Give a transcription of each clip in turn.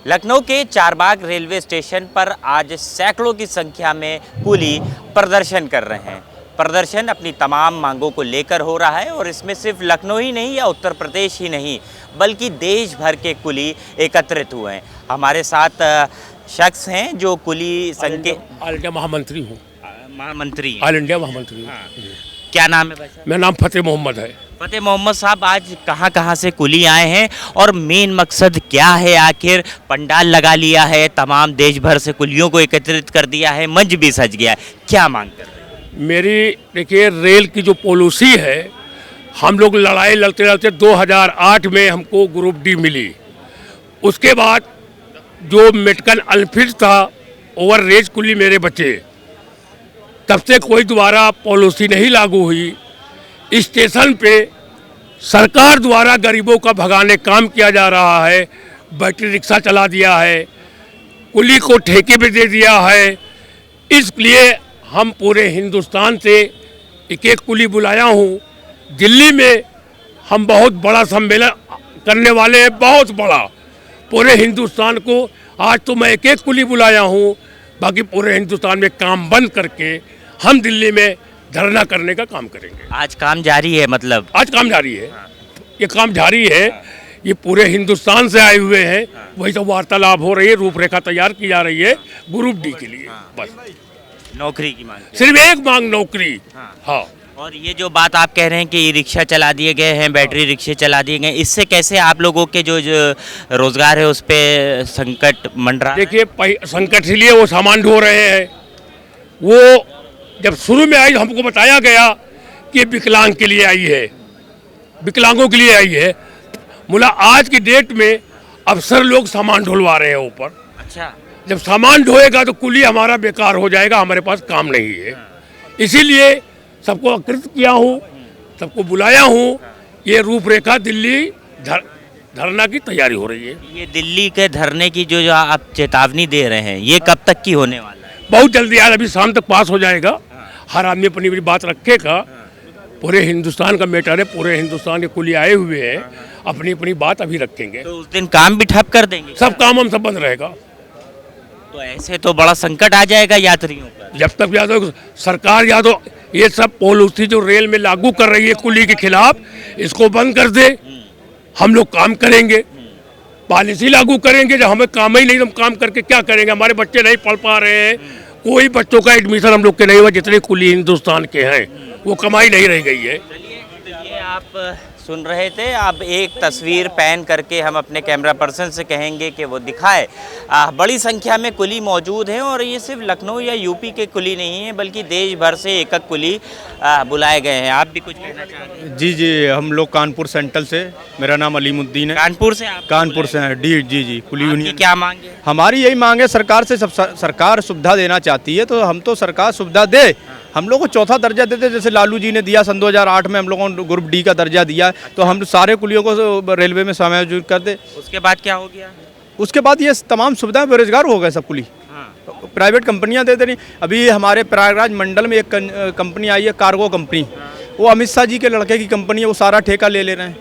लखनऊ के Charbagh railway station पर आज सैकड़ों की संख्या में कुली प्रदर्शन कर रहे हैं। प्रदर्शन अपनी तमाम मांगों को लेकर हो रहा है और इसमें सिर्फ लखनऊ ही नहीं या उत्तर प्रदेश ही नहीं बल्कि देश भर के कुली एकत्रित हुए हैं। हमारे साथ शख्स हैं जो कुली संघ के ऑल इंडिया महामंत्री हूँ। महामंत्री ऑल इंडिया महामंत्री हूँ। क्या नाम है भाई साहब? मेरा नाम फतेह मोहम्मद है। फतेह मोहम्मद साहब, आज कहाँ से कुली आए हैं और मेन मकसद क्या है? आखिर पंडाल लगा लिया है, तमाम देश भर से कुलियों को एकत्रित कर दिया है, मंच भी सज गया है, क्या मांग कर रहे हैं? मेरी देखिए रेल की जो पॉलिसी है, हम लोग लड़ाई लड़ते लड़ते 2008 में हमको ग्रुप डी मिली। उसके बाद जो मेडिकल अनफिट था ओवर रेज कुली मेरे बचे, तब से कोई दोबारा पॉलिसी नहीं लागू हुई। स्टेशन पे सरकार द्वारा गरीबों का भगाने काम किया जा रहा है। बैटरी रिक्शा चला दिया है, कुली को ठेके पे दे दिया है। इसलिए हम पूरे हिंदुस्तान से एक एक कुली बुलाया हूँ। दिल्ली में हम बहुत बड़ा सम्मेलन करने वाले हैं, बहुत बड़ा, पूरे हिंदुस्तान को। आज तो मैं एक एक कुली बुलाया हूँ, बाकी पूरे हिंदुस्तान में काम बंद करके हम दिल्ली में धरना करने का काम करेंगे। आज काम जारी है? मतलब आज काम जारी है, ये काम जारी है। ये पूरे हिंदुस्तान से आए हुए हैं, वही तो वार्तालाप हो रही है, रूपरेखा तैयार की जा रही है ग्रुप डी के लिए। बस नौकरी की मांग, सिर्फ एक मांग, नौकरी। हाँ। और ये जो बात आप कह रहे हैं कि ई रिक्शा चला दिए गए हैं, बैटरी रिक्शे चला दिए गए, इससे कैसे आप लोगों के जो रोजगार है उस पर संकट मंडरा? देखिए संकट इसलिए वो सामान ढो रहे हैं। वो जब शुरू में आई हमको बताया गया कि विकलांग के लिए आई है, विकलांगों के लिए आई है। मुला आज की डेट में अफसर लोग सामान ढुलवा रहे हैं ऊपर। अच्छा, जब सामान ढोएगा तो कुली हमारा बेकार हो जाएगा, हमारे पास काम नहीं है। इसीलिए सबको आकृत किया हूँ, सबको बुलाया हूँ। ये रूपरेखा दिल्ली धरना की तैयारी हो रही है। ये दिल्ली के धरने की जो आप चेतावनी दे रहे हैं, ये कब तक की होने वाला है? बहुत जल्दी, आज अभी शाम तक पास हो जाएगा। हर आदमी अपनी अपनी बात रखेगा। पूरे हिंदुस्तान का मैटर है, पूरे हिंदुस्तान के कुली आए हुए हैं, अपनी अपनी बात अभी रखेंगे। तो उस दिन काम भी ठप कर देंगे? सब काम हम सब बंद रहेगा। तो ऐसे तो बड़ा संकट आ जाएगा यात्रियों पर। जब तक या तो सरकार या तो ये सब पॉलिसी जो रेल में लागू कर रही है कुली के खिलाफ, इसको बंद कर दे, हम लोग काम करेंगे। पॉलिसी लागू करेंगे, जब हमें काम ही नहीं, हम काम करके क्या करेंगे? हमारे बच्चे नहीं पढ़ पा रहे हैं, कोई बच्चों का एडमिशन हम लोग के नहीं हुआ। जितने कुली हिंदुस्तान के हैं वो कमाई नहीं रह गई है। ये आप सुन रहे थे। अब एक तस्वीर पैन करके हम अपने कैमरा पर्सन से कहेंगे कि वो दिखाए। बड़ी संख्या में कुली मौजूद हैं और ये सिर्फ लखनऊ या यूपी के कुली नहीं है बल्कि देश भर से एक एक कुली बुलाए गए हैं। आप भी कुछ कहना चाहते हैं? जी जी, हम लोग कानपुर सेंट्रल से, मेरा नाम अलीमुद्दीन है। कानपुर से? आप कानपुर से हैं। जी, कुली यूनियन। क्या मांग है? हमारी यही मांग है, सरकार से, सब सरकार सुविधा देना चाहती है तो हम तो सरकार सुविधा दे। हम लोग को चौथा दर्जा देते, जैसे लालू जी ने दिया सन 2008 में, हम लोगों को ग्रुप डी का दर्जा दिया, तो हम सारे कुलियों को रेलवे में समायोजित कर दे। उसके बाद क्या हो गया? उसके बाद ये तमाम सुविधाएं बेरोजगार हो गए सब कुली। प्राइवेट कंपनियां दे दे रही। अभी हमारे प्रयागराज मंडल में एक कंपनी आई है, कार्गो कंपनी। वो अमित शाह जी के लड़के की कंपनी है, वो सारा ठेका ले रहे हैं।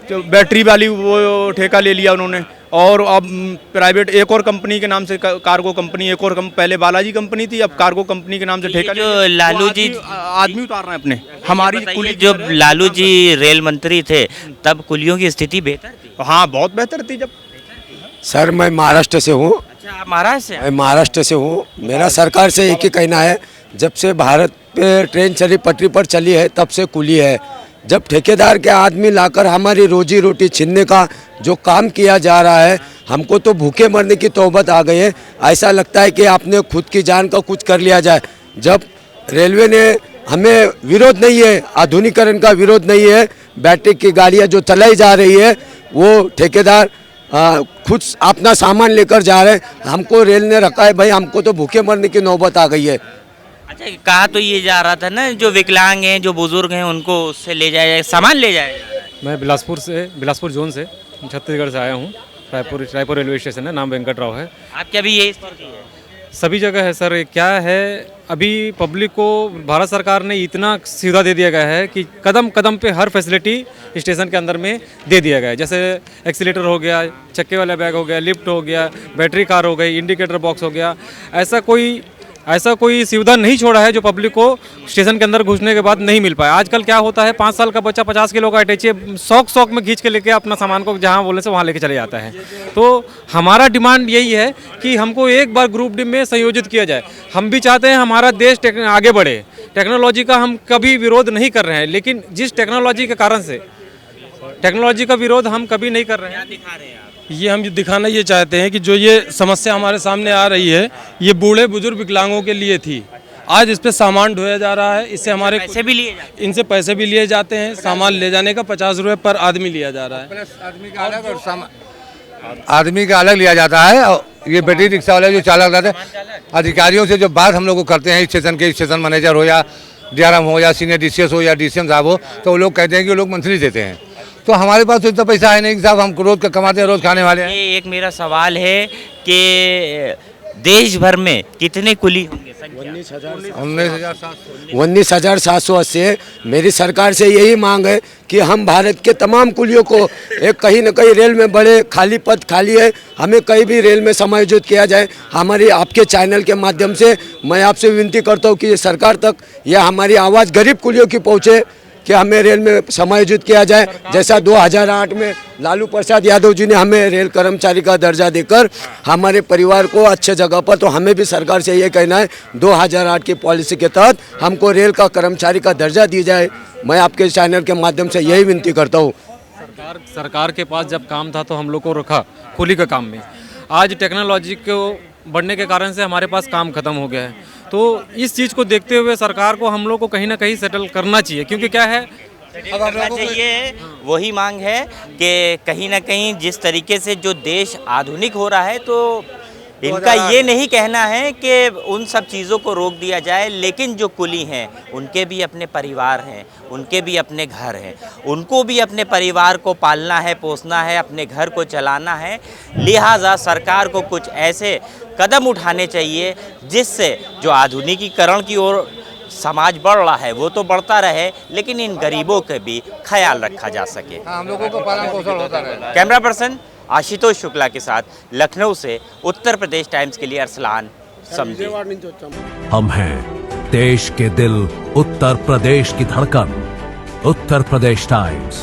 जो बैटरी वाली वो ठेका ले लिया उन्होंने। और अब प्राइवेट एक और कंपनी के नाम से, कार्गो कंपनी, एक और पहले बालाजी कंपनी थी, अब कार्गो कंपनी के नाम से ठेका। जो लालू जी आदमी उतार रहे हैं अपने। हमारी कुली, जो लालू जी रेल मंत्री थे तब कुलियों की स्थिति बेहतर थी? हाँ, बहुत बेहतर थी। जब सर मैं महाराष्ट्र से हूँ। अच्छा, आप महाराष्ट्र से? मैं महाराष्ट्र से हूँ। मेरा सरकार से एक ही कहना है, जब से भारत पे ट्रेन चली, पटरी पर चली है, तब से कुली है। जब ठेकेदार के आदमी लाकर हमारी रोजी रोटी छीनने का जो काम किया जा रहा है, हमको तो भूखे मरने की तौबत आ गई है। ऐसा लगता है कि आपने खुद की जान का कुछ कर लिया जाए। जब रेलवे ने हमें विरोध नहीं है, आधुनिकीकरण का विरोध नहीं है, बैटरी की गाड़ियाँ जो चलाई जा रही है वो ठेकेदार खुद अपना सामान लेकर जा रहे हैं। हमको रेल ने रखा है भाई, हमको तो भूखे मरने की नौबत आ गई है। अच्छा, कहा तो ये जा रहा था ना, जो विकलांग हैं, जो बुजुर्ग हैं, उनको उससे ले जाया, सामान ले जाया। मैं बिलासपुर जोन से, छत्तीसगढ़ से आया हूँ। रायपुर रेलवे स्टेशन है, नाम वेंकट राव है। आपकी अभी यही स्थिति है? सभी जगह है सर। क्या है, अभी पब्लिक को भारत सरकार ने इतना सुविधा दे दिया गया है कि कदम कदम पे हर फैसिलिटी स्टेशन के अंदर में दे दिया गया है। जैसे एक्सीलेटर हो गया, चक्के वाला बैग हो गया, लिफ्ट हो गया, बैटरी कार हो गई, इंडिकेटर बॉक्स हो गया। ऐसा कोई सुविधा नहीं छोड़ा है जो पब्लिक को स्टेशन के अंदर घुसने के बाद नहीं मिल पाया। आजकल क्या होता है, 5 साल का बच्चा 50 किलो का अटैची शौक में खींच के लेके अपना सामान को जहाँ बोलने से वहाँ लेके चले जाता है। तो हमारा डिमांड यही है कि हमको एक बार ग्रुप डी में संयोजित किया जाए। हम भी चाहते हैं हमारा देश आगे बढ़े। टेक्नोलॉजी का हम कभी विरोध नहीं कर रहे हैं, लेकिन जिस टेक्नोलॉजी के कारण से टेक्नोलॉजी का विरोध हम कभी नहीं कर रहे हैं। ये हम दिखाना ये चाहते हैं कि जो ये समस्या हमारे सामने आ रही है, ये बूढ़े बुजुर्ग विकलांगों के लिए थी। आज इस पे सामान ढोया जा रहा है, इससे हमारे पैसे भी लिए जाते इनसे पैसे भी लिए जाते हैं। सामान ले जाने का 50 रुपये पर आदमी लिया जा रहा है। आदमी का अलग लिया जाता है। और ये बैटरी रिक्शा वाले जो चालक रहते हैं, अधिकारियों से जो बात हम लोग को करते हैं, स्टेशन के स्टेशन मैनेजर हो या DRM हो या सीनियर DCS हो या DCM साहब हो, तो वो लोग कहते हैं कि वो लोग मंथली देते हैं। तो हमारे पास तो इतना पैसा है नहीं कि साहब हम रोज का कमाते हैं, रोज खाने वाले हैं। ये एक मेरा सवाल है कि देश भर में कितने कुली होंगे? 19,780 है। मेरी सरकार से यही मांग है कि हम भारत के तमाम कुलियों को एक कहीं न कहीं रेल में बड़े खाली पद खाली है, हमें कहीं भी रेल में समायोजित किया जाए। हमारी आपके चैनल के माध्यम से मैं आपसे विनती करता हूँ कि सरकार तक यह हमारी आवाज़ गरीब कुलियों की पहुँचे कि हमें रेल में समायोजित किया जाए। जैसा 2008 में लालू प्रसाद यादव जी ने हमें रेल कर्मचारी का दर्जा देकर हमारे परिवार को अच्छे जगह पर, तो हमें भी सरकार से ये कहना है 2008 की पॉलिसी के तहत हमको रेल का कर्मचारी का दर्जा दी जाए। मैं आपके चैनल के माध्यम से यही विनती करता हूँ। सरकार के पास जब काम था तो हम लोग को रखा कुली का काम में। आज टेक्नोलॉजी को बढ़ने के कारण से हमारे पास काम खत्म हो गया है। तो इस चीज़ को देखते हुए सरकार को हम लोग को कहीं ना कहीं सेटल करना चाहिए, क्योंकि क्या है करना चाहिए। वही मांग है कि कहीं ना कहीं जिस तरीके से जो देश आधुनिक हो रहा है, तो इनका ये नहीं कहना है कि उन सब चीज़ों को रोक दिया जाए, लेकिन जो कुली हैं उनके भी अपने परिवार हैं, उनके भी अपने घर हैं, उनको भी अपने परिवार को पालना है, पोसना है, अपने घर को चलाना है। लिहाजा सरकार को कुछ ऐसे कदम उठाने चाहिए जिससे जो आधुनिकीकरण की ओर समाज बढ़ रहा है वो तो बढ़ता रहे, लेकिन इन गरीबों का भी ख्याल रखा जा सके। हम लोगों को पालन पोषण होता रहे। कैमरा पर्सन आशुतोष शुक्ला के साथ लखनऊ से उत्तर प्रदेश टाइम्स के लिए अरसलान समझे। हम हैं देश के दिल, उत्तर प्रदेश की धड़कन। उत्तर प्रदेश टाइम्स।